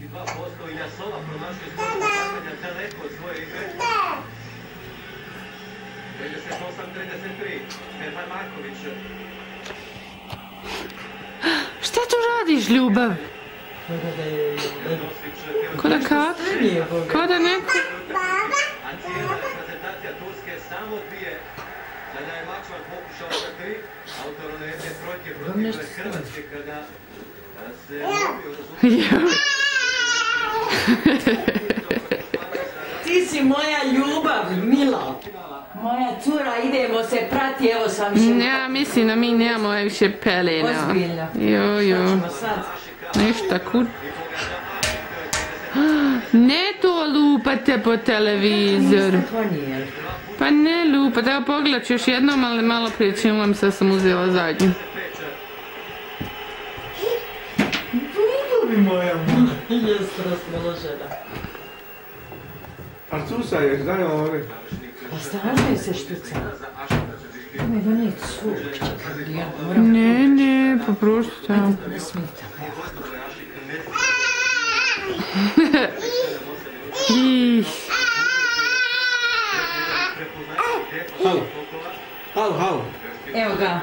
32% Iljasova promašuje skoro pokazanja daleko od svoje igre. 38-33, Stefan Marković. Šta tu radiš, ljubav? Ko da kako? Ko da neko? A cijela reprezentacija Turske samo dvije. Sada je Mačvan pokušao za 3, autor one jedne trojke protiv Hrvatske kada se dobio Ti si moja ljubav, Milo. Moja cura, idemo se prati, evo sam še... Ja mislim da mi nemamo više pelena. Ozbiljno. Jo. Ništa kud. Ne to lupate po televizoru. Pa ne lupate, evo pogledat ću još jednom, ali malo prije činila mi se da sam uzela zadnju. Ljubi moja moja. Jes raspoložena. Artusa je, daj ovdje. Pa stvarno se štuca. Ome donijeti svuk. Ne, poprošti tamo. Ne smita me. Halo. Evo ga.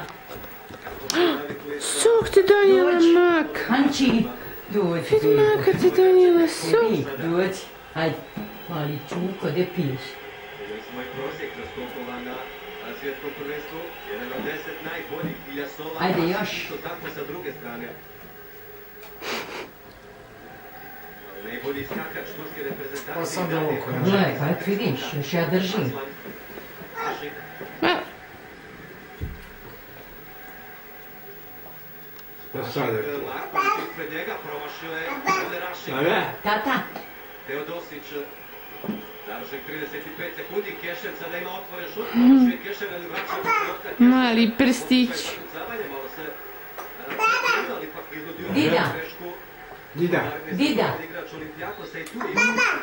Sok ti donijela mak. Anči, dođi. Vidi maka ti donijela sok. Dođi. Hajde, mali čuko, gdje piješ? Vidjeli smo i prosjek skokova na svjetskom prvenstvu. Jedan od 10 najboljih Iljasova. Ajde još. Isto tako sa druge strane. Najbolji skakač turske reprezentacije. Pa sam da oko. Gle, pa vidiš, još ja držim. Sad je. Marković ispred njega promašio je Rašik. Tata. Teodosić. Završek 35 sekundi. Kešev sada ima otvoren šut. Promašuje Kešev, ali vraća krotka. Mali prstić. Malo se... Dida. Dida.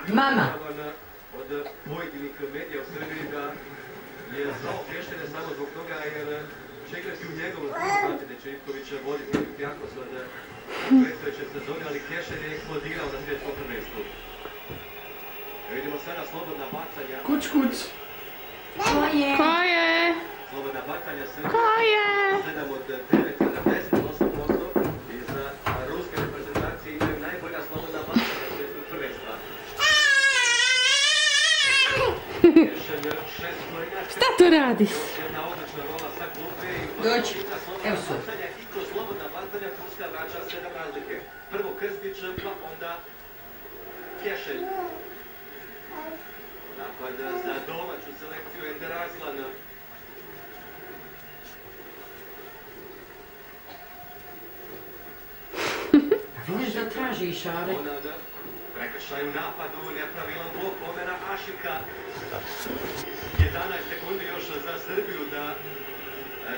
Mama. Od pojedinih medija u Srbiji da je zvao Kešene samo zbog toga jer će igrati u njegovu znate da će Ivković voditi Olimpijakos od predstojeće sezone, ali Kešen je eksplodirao na svjetskom prvenstvu. Vidimo sada slobodna bacanja. Kuć. Ko je? Slobodna bacanja Srbije. Ko je? 7 od 9 na 10-8% iz ruske reprezentacije imaju najbolja slobodna bacanja svjetskog prvenstva. Šta to radiš? Dođi, evo su. I kroz slobodna bacanja Turska vraća 7 razlike. Prvo Krstić, pa onda Kešelj. Napad za domaću selekciju Ender Arslan. Vidiš da traži i šare. Prekršaj u napadu, nepravilan blok Omera Ašika. 11 sekundi još za Srbiju da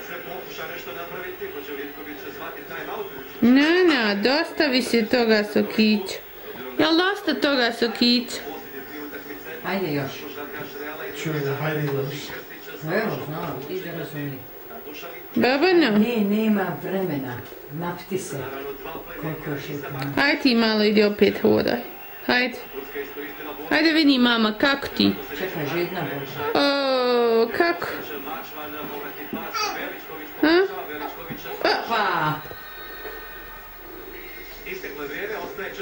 se pokuša nešto napraviti. Hoće Vitković zvati time-out? Ne, dosta više toga Sokić. Jel dosta toga Sokić? Hajde još. Čujem, hajde još. Evo, znam, ti da razumiješ. Babano? Ne, nema vremena. Napti se. Koliko još je tamo. Hajde ti malo idi opet hodaj. Hajde. Hajde vidi mama, kako ti? Čekaj, žedna Boža. O, kako? Ha? Pa! Isteklo je vrijeme, ostaje 42-35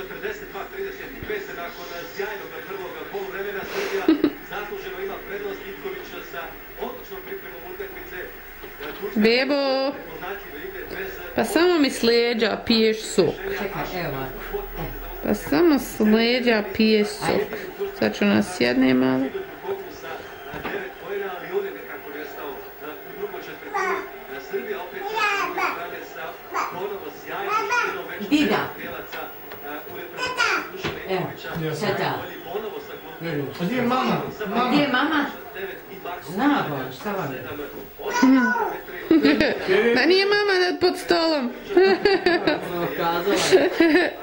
nakon sjajnog prvog poluvremena. Srbija zasluženo ima prednost. Ivković sa odličnom pripremom utakmice. Bebo, pa samo mi s leđa piješ sok. Čekaj, evo. Pa samo s leđa piješ sok. Sad ću nas sjedne malo. Dida. Evo, sada. A gdje je mama? Gdje je mama? Zna Bož, šta vam je? Da nije mama pod stolom. Kazala je.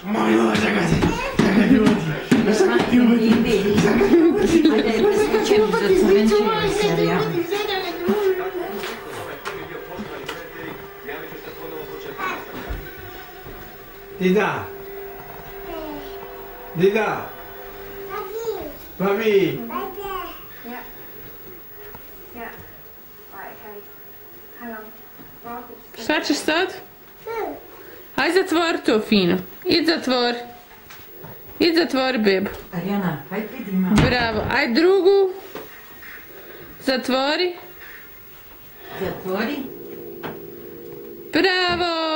Moja, čekaj ljudi. Ajde, preskočem za cemenčinu serija. Dida. Dida. Babi. Ja. Ja. Right, okay. Hang on. Bark. Šta ćeš sad? Haj zatvor to fino. Idь zatvor. Idь zatvor, bebu. Arijana, hajde vidi malo. Bravo. Aj drugu. Zatvori. Zatvori. Bravo.